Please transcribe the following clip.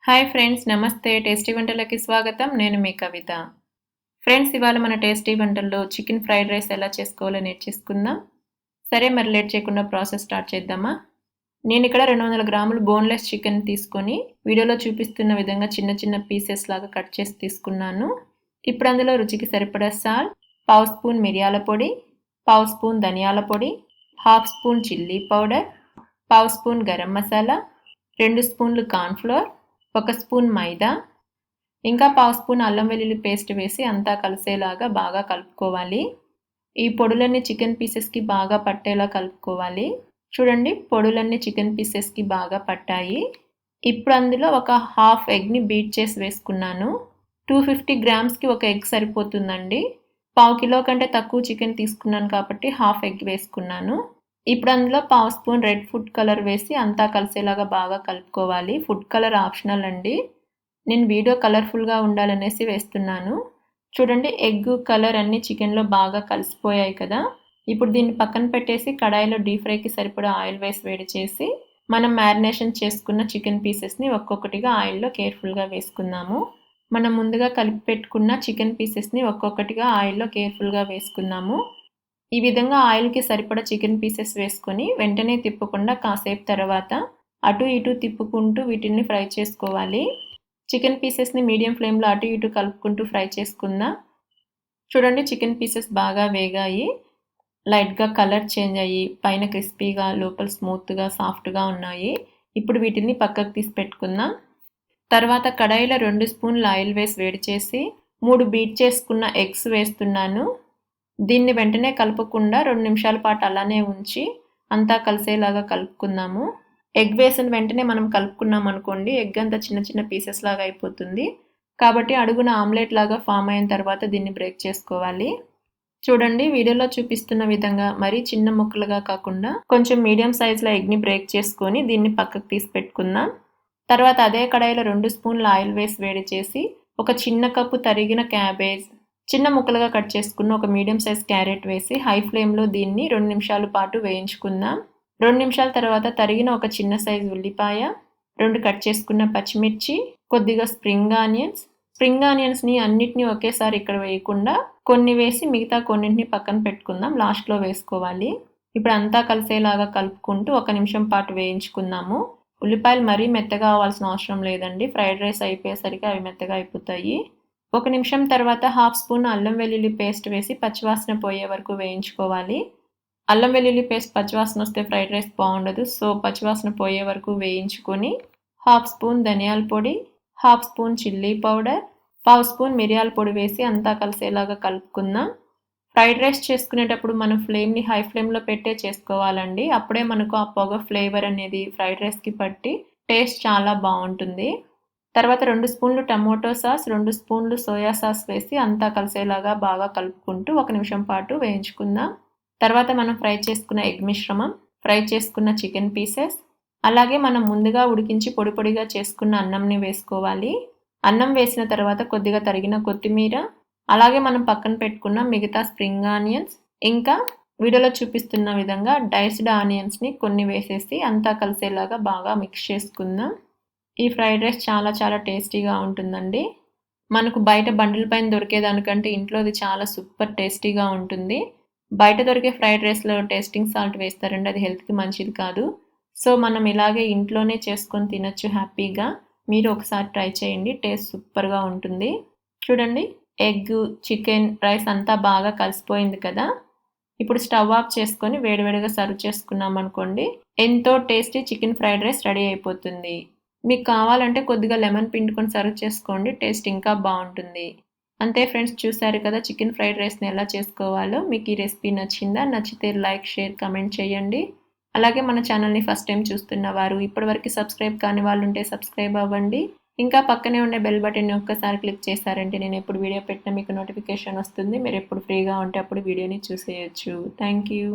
Hi friends, నమస్తే. Tasty వంటలకి స్వాగతం. నేను మీ కవిత. ఫ్రెండ్స్, ఇవాళ మన టేస్టీ వంటల్లో చికెన్ ఫ్రైడ్ రైస్ ఎలా చేసుకోవాలో నేర్చేసుకుందాం. సరే, మరి లేట్ చేయకుండా ప్రాసెస్ స్టార్ట్ చేద్దామా? నేను ఇక్కడ 200 గ్రాములు బోన్లెస్ చికెన్ తీసుకొని వీడియోలో చూపిస్తున్న విధంగా చిన్న చిన్న పీసెస్ లాగా కట్ చేసి తీసుకున్నాను. ఇప్పుడు అందులో రుచికి సరిపడా సాల్ట్, పావు స్పూన్ మిరియాల పొడి, పావు స్పూన్ ధనియాల పొడి, హాఫ్ స్పూన్ చిల్లీ పౌడర్, పావు స్పూన్ గరం మసాలా, 2 స్పూన్లు కార్న్‌ఫ్లోర్, 1 స్పూన్ మైదా, ఇంకా పావు స్పూన్ అల్లం వెల్లుల్లి పేస్ట్ వేసి అంతా కలిసేలాగా బాగా కలుపుకోవాలి. ఈ పొడులన్నీ చికెన్ పీసెస్కి బాగా పట్టేలా కలుపుకోవాలి. చూడండి, పొడులన్నీ చికెన్ పీసెస్కి బాగా పట్టాయి. ఇప్పుడు అందులో ఒక హాఫ్ ఎగ్ని బీట్ చేసి వేసుకున్నాను. 250 గ్రామ్స్కి ఒక ఎగ్ సరిపోతుందండి. పావు కిలో కంటే తక్కువ చికెన్ తీసుకున్నాను కాబట్టి హాఫ్ ఎగ్ వేసుకున్నాను. ఇప్పుడు అందులో పావు స్పూన్ రెడ్ ఫుడ్ కలర్ వేసి అంతా కలిసేలాగా బాగా కలుపుకోవాలి. ఫుడ్ కలర్ ఆప్షనల్ అండి. నేను వీడియో కలర్ఫుల్గా ఉండాలనేసి వేస్తున్నాను. చూడండి, ఎగ్ కలర్ అన్నీ చికెన్లో బాగా కలిసిపోయాయి కదా. ఇప్పుడు దీన్ని పక్కన పెట్టేసి కడాయిలో డీప్ ఫ్రైకి సరిపడా ఆయిల్ వేసి వేడి చేసి మనం మ్యారినేషన్ చేసుకున్న చికెన్ పీసెస్ని ఒక్కొక్కటిగా ఆయిల్లో కేర్ఫుల్గా వేసుకుందాము. మనం ముందుగా కలిపి పెట్టుకున్న చికెన్ పీసెస్ని ఒక్కొక్కటిగా ఆయిల్లో కేర్ఫుల్గా వేసుకుందాము. ఈ విధంగా ఆయిల్కి సరిపడా చికెన్ పీసెస్ వేసుకొని వెంటనే తిప్పకుండా కాసేపు తర్వాత అటు ఇటు తిప్పుకుంటూ వీటిని ఫ్రై చేసుకోవాలి. చికెన్ పీసెస్ని మీడియం ఫ్లేమ్లో అటు ఇటు కలుపుకుంటూ ఫ్రై చేసుకుందాం. చూడండి, చికెన్ పీసెస్ బాగా వేగాయి, లైట్గా కలర్ చేంజ్ అయ్యి పైన క్రిస్పీగా లోపల స్మూత్గా సాఫ్ట్గా ఉన్నాయి. ఇప్పుడు వీటిని పక్కకు తీసి పెట్టుకుందాం. తర్వాత కడాయిలో 2 స్పూన్ల ఆయిల్ వేసి వేడి చేసి 3 బీట్ చేసుకున్న ఎగ్స్ వేస్తున్నాను. దీన్ని వెంటనే కలపకుండా 2 నిమిషాల పాటు అలానే ఉంచి అంతా కలిసేలాగా కలుపుకుందాము. ఎగ్ వేసిన వెంటనే మనం కలుపుకున్నాం అనుకోండి, ఎగ్ అంతా చిన్న చిన్న పీసెస్ లాగా అయిపోతుంది. కాబట్టి అడుగున ఆమ్లెట్ లాగా ఫామ్ అయిన తర్వాత దీన్ని బ్రేక్ చేసుకోవాలి. చూడండి, వీడియోలో చూపిస్తున్న విధంగా మరీ చిన్న ముక్కలుగా కాకుండా కొంచెం మీడియం సైజులో ఎగ్ని బ్రేక్ చేసుకొని దీన్ని పక్కకు తీసి పెట్టుకుందాం. తర్వాత అదే కడాయిలో 2 స్పూన్ల ఆయిల్ వేసి వేడి చేసి ఒక చిన్న కప్పు తరిగిన క్యాబేజ్, చిన్న ముక్కలుగా కట్ చేసుకున్న ఒక మీడియం సైజ్ క్యారెట్ వేసి హై ఫ్లేమ్లో దీన్ని 2 నిమిషాల పాటు వేయించుకుందాం. 2 నిమిషాల తర్వాత తరిగిన ఒక చిన్న సైజు ఉల్లిపాయ, 2 కట్ చేసుకున్న పచ్చిమిర్చి, కొద్దిగా స్ప్రింగ్ ఆనియన్స్ని అన్నిటినీ ఒకేసారి ఇక్కడ వేయకుండా కొన్ని వేసి మిగతా కొన్నింటిని పక్కన పెట్టుకుందాం. లాస్ట్లో వేసుకోవాలి. ఇప్పుడు అంతా కలిసేలాగా కలుపుకుంటూ 1 నిమిషం పాటు వేయించుకుందాము. ఉల్లిపాయలు మరీ మెత్తగా అవ్వాల్సిన అవసరం లేదండి. ఫ్రైడ్ రైస్ అయిపోయేసరికి అవి మెత్తగా అయిపోతాయి. 1 నిమిషం తర్వాత హాఫ్ స్పూన్ అల్లం వెల్లుల్లి పేస్ట్ వేసి పచ్చివాసన పోయే వరకు వేయించుకోవాలి. అల్లం వెల్లుల్లి పేస్ట్ పచ్చివాసన వస్తే ఫ్రైడ్ రైస్ బాగుండదు. సో పచ్చివాసన పోయే వరకు వేయించుకొని హాఫ్ స్పూన్ ధనియాల పొడి, హాఫ్ స్పూన్ చిల్లీ పౌడర్, పావు స్పూన్ మిరియాల పొడి వేసి అంతా కలిసేలాగా కలుపుకుందాం. ఫ్రైడ్ రైస్ చేసుకునేటప్పుడు మనం ఫ్లేమ్ని హై ఫ్లేమ్లో పెట్టే చేసుకోవాలండి. అప్పుడే మనకు ఆ పొగ ఫ్లేవర్ అనేది ఫ్రైడ్ రైస్కి పట్టి టేస్ట్ చాలా బాగుంటుంది. తర్వాత 2 స్పూన్లు టమోటో సాస్, 2 స్పూన్లు సోయా సాస్ వేసి అంతా కలిసేలాగా బాగా కలుపుకుంటూ 1 నిమిషం పాటు వేయించుకుందాం. తర్వాత మనం ఫ్రై చేసుకున్న ఎగ్ మిశ్రమం, ఫ్రై చేసుకున్న చికెన్ పీసెస్, అలాగే మనం ముందుగా ఉడికించి పొడి పొడిగా చేసుకున్న అన్నంని వేసుకోవాలి. అన్నం వేసిన తర్వాత కొద్దిగా తరిగిన కొత్తిమీర, అలాగే మనం పక్కన పెట్టుకున్న మిగతా స్ప్రింగ్ ఆనియన్స్, ఇంకా వీడియోలో చూపిస్తున్న విధంగా డైస్డ్ ఆనియన్స్ని కొన్ని వేసేసి అంతా కలిసేలాగా బాగా మిక్స్ చేసుకుందాం. ఈ ఫ్రైడ్ రైస్ చాలా చాలా టేస్టీగా ఉంటుందండి. మనకు బయట బండిల పైన దొరికేదానికంటే ఇంట్లోది చాలా సూపర్ టేస్టీగా ఉంటుంది. బయట దొరికే ఫ్రైడ్ రైస్లో టేస్టింగ్ సాల్ట్ వేస్తారండి, అది హెల్త్కి మంచిది కాదు. సో మనం ఇలాగే ఇంట్లోనే చేసుకొని తినచ్చు హ్యాపీగా. మీరు ఒకసారి ట్రై చేయండి, టేస్ట్ సూపర్గా ఉంటుంది. చూడండి, ఎగ్, చికెన్, రైస్ అంతా బాగా కలిసిపోయింది కదా. ఇప్పుడు స్టవ్ ఆఫ్ చేసుకొని వేడివేడిగా సర్వ్ చేసుకున్నాం అనుకోండి, ఎంతో tasty chicken fried rice ready అయిపోతుంది. మీకు కావాలంటే కొద్దిగా లెమన్ పిండుకొని సర్వ్ చేసుకోండి, టేస్ట్ ఇంకా బాగుంటుంది. అంతే ఫ్రెండ్స్, చూసారు కదా చికెన్ ఫ్రైడ్ రైస్ని ఎలా చేసుకోవాలో. మీకు ఈ రెసిపీ నచ్చిందా? నచ్చితే లైక్, షేర్, కమెంట్ చేయండి. అలాగే మన ఛానల్ని ఫస్ట్ టైం చూస్తున్న వారు, ఇప్పటివరకు సబ్స్క్రైబ్ కాని వాళ్ళు ఉంటే సబ్స్క్రైబ్ అవ్వండి. ఇంకా పక్కనే ఉండే బెల్ బటన్ని ఒక్కసారి క్లిక్ చేశారంటే నేను ఎప్పుడు వీడియో పెట్టినా మీకు నోటిఫికేషన్ వస్తుంది. మీరు ఎప్పుడు ఫ్రీగా ఉంటే అప్పుడు వీడియోని చూసేయచ్చు. Thank you.